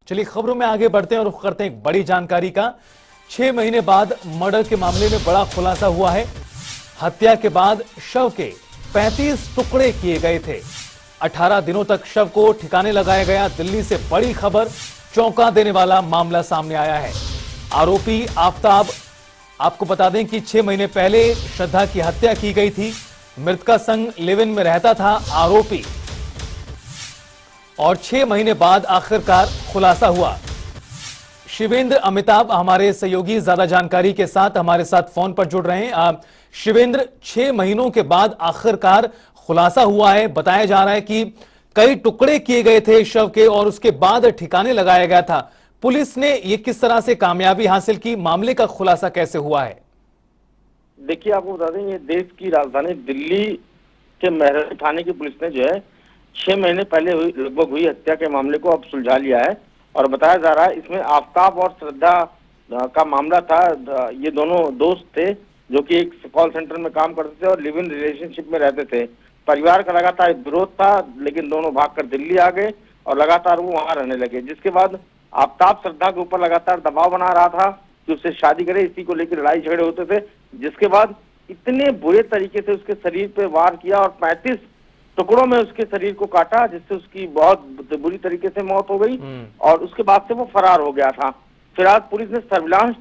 चलिए खबरों में आगे बढ़ते हैं और रुख करते हैं एक बड़ी जानकारी का। 6 महीने बाद मर्डर के मामले में बड़ा खुलासा हुआ है। हत्या के बाद शव के 35 टुकड़े किए गए थे। 18 दिनों तक शव को ठिकाने लगाया गया। दिल्ली से बड़ी खबर, चौंका देने वाला मामला सामने आया है। आरोपी आफताब, आपको बता दें कि 6 महीने पहले श्रद्धा की हत्या की गई थी। मृतका संग लिव इन में रहता था आरोपी, और 6 महीने बाद आखिरकार खुलासा हुआ। शिवेंद्र अमिताभ हमारे सहयोगी ज्यादा जानकारी के साथ हमारे साथ फोन पर जुड़ रहे हैं। शिवेंद्र, 6 महीनों के बाद आखिरकार खुलासा हुआ है। बताया जा रहा है कि कई टुकड़े किए गए थे शव के और उसके बाद ठिकाने लगाया गया था। पुलिस ने ये किस तरह से कामयाबी हासिल की? मामले का खुलासा कैसे हुआ है? देखिए, आपको बता दें, ये देश की राजधानी दिल्ली के मेहरौली थाने की पुलिस ने जो है 6 महीने पहले लगभग हुई हत्या के मामले को अब सुलझा लिया है। और बताया जा रहा है इसमें आफताब और श्रद्धा का मामला था। ये दोनों दोस्त थे जो कि एक कॉल सेंटर में काम करते थे और लिव इन रिलेशनशिप में रहते थे। परिवार का लगातार विरोध था, लेकिन दोनों भागकर दिल्ली आ गए और लगातार वो वहां रहने लगे। जिसके बाद आफताब श्रद्धा के ऊपर लगातार दबाव बना रहा था कि उससे शादी करे। इसी को लेकर लड़ाई झगड़े होते थे, जिसके बाद इतने बुरे तरीके से उसके शरीर पे वार किया और 35 टुकड़ों में उसके शरीर को काटा, जिससे उसकी बहुत बुरी तरीके से मौत हो गई। और उसके बाद से वो फरार हो गया था। फिर आज पुलिस ने सर्विलांस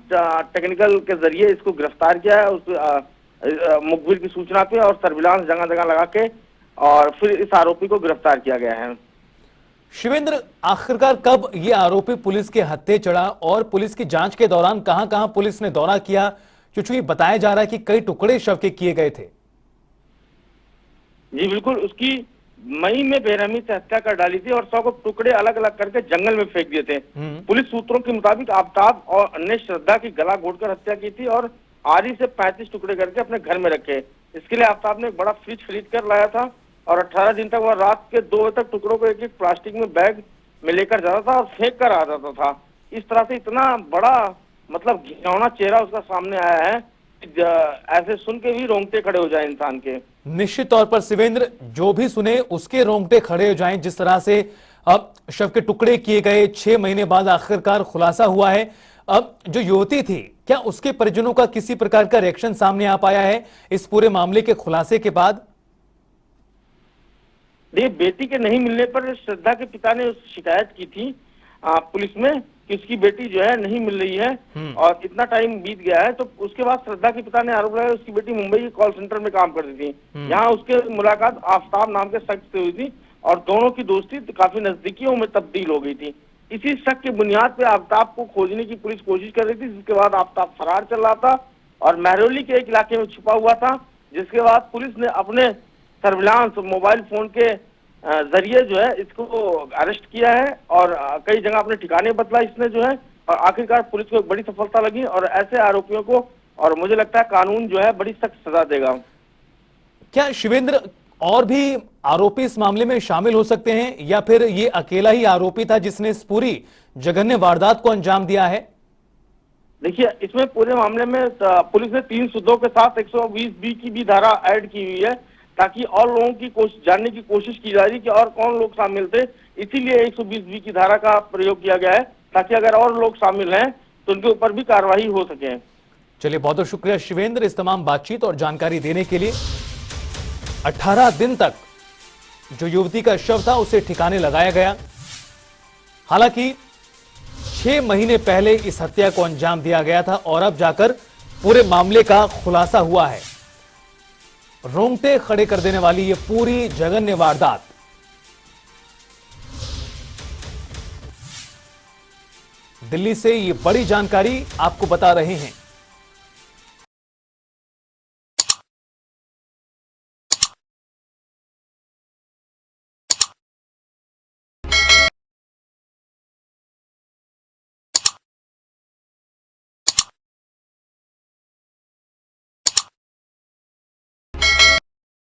टेक्निकल के जरिए इसको गिरफ्तार किया है उस मुखबिर की सूचना पे, और सर्विलांस जगह जगह लगा के और फिर इस आरोपी को गिरफ्तार किया गया है। शिवेंद्र, आखिरकार कब ये आरोपी पुलिस के हत्थे चढ़ा और पुलिस की जांच के दौरान कहां कहां पुलिस ने दौरा किया? क्योंकि बताया जा रहा है कि कई टुकड़े शव के किए गए थे। जी बिल्कुल, उसकी मई में बेरहमी से हत्या कर डाली थी और 100 को टुकड़े अलग अलग करके जंगल में फेंक दिए थे। पुलिस सूत्रों के मुताबिक आफताब और ने श्रद्धा की गला घोटकर हत्या की थी और आरी से 35 टुकड़े करके अपने घर में रखे। इसके लिए आफताब ने एक बड़ा फ्रिज खरीद कर लाया था और 18 दिन तक वह रात के 2 बजे तक टुकड़ों को एक प्लास्टिक में बैग में लेकर जाता था और फेंक कर आ जाता था। इस तरह से इतना बड़ा मतलब घिनौना चेहरा उसका सामने आया है, ऐसे सुन के भी रोंगटे खड़े हो जाए इंसान के। निश्चित तौर पर शिवेंद्र, जो भी सुने उसके रोंगटे खड़े हो जाएं। जिस तरह से अब शव के टुकड़े किए गए, 6 महीने बाद आखिरकार खुलासा हुआ है। अब जो युवती थी, क्या उसके परिजनों का किसी प्रकार का रिएक्शन सामने आ पाया है इस पूरे मामले के खुलासे के बाद? देखिए, बेटी के नहीं मिलने पर श्रद्धा के पिता ने शिकायत की थी पुलिस में कि उसकी बेटी जो है नहीं मिल रही है और इतना टाइम बीत गया है। तो उसके बाद श्रद्धा के पिता ने आरोप लगाया उसकी बेटी मुंबई के कॉल सेंटर में काम करती थी। यहाँ उसके मुलाकात आफताब नाम के शख्स से हुई थी और दोनों की दोस्ती काफी नजदीकियों में तब्दील हो गई थी। इसी शक की बुनियाद पे आफताब को खोजने की पुलिस कोशिश कर रही थी, जिसके बाद आफताब फरार चल रहा था और मेहरौली के एक इलाके में छुपा हुआ था। जिसके बाद पुलिस ने अपने सर्विलांस मोबाइल फोन के जरिए जो है इसको अरेस्ट किया है और कई जगह अपने ठिकाने बदला इसने जो है, और आखिरकार पुलिस को एक बड़ी सफलता लगी और ऐसे आरोपियों को, और मुझे लगता है कानून जो है बड़ी सख्त सजा देगा। क्या शिवेंद्र और भी आरोपी इस मामले में शामिल हो सकते हैं या फिर ये अकेला ही आरोपी था जिसने इस पूरी जघन्य वारदात को अंजाम दिया है? देखिए, इसमें पूरे मामले में पुलिस ने 3 सुधों के साथ 120B की भी धारा ऐड की हुई है, ताकि और लोगों की जानने की कोशिश की जा रही कि और कौन लोग शामिल थे। इसीलिए 120B की धारा का प्रयोग किया गया है, ताकि अगर और लोग शामिल हैं तो उनके ऊपर भी कार्रवाई हो सके। चलिए, बहुत बहुत शुक्रिया शिवेंद्र इस तमाम बातचीत और जानकारी देने के लिए। 18 दिन तक जो युवती का शव था उसे ठिकाने लगाया गया। हालांकि 6 महीने पहले इस हत्या को अंजाम दिया गया था और अब जाकर पूरे मामले का खुलासा हुआ है। रोंगटे खड़े कर देने वाली ये पूरी जघन्य वारदात। दिल्ली से ये बड़ी जानकारी आपको बता रहे हैं।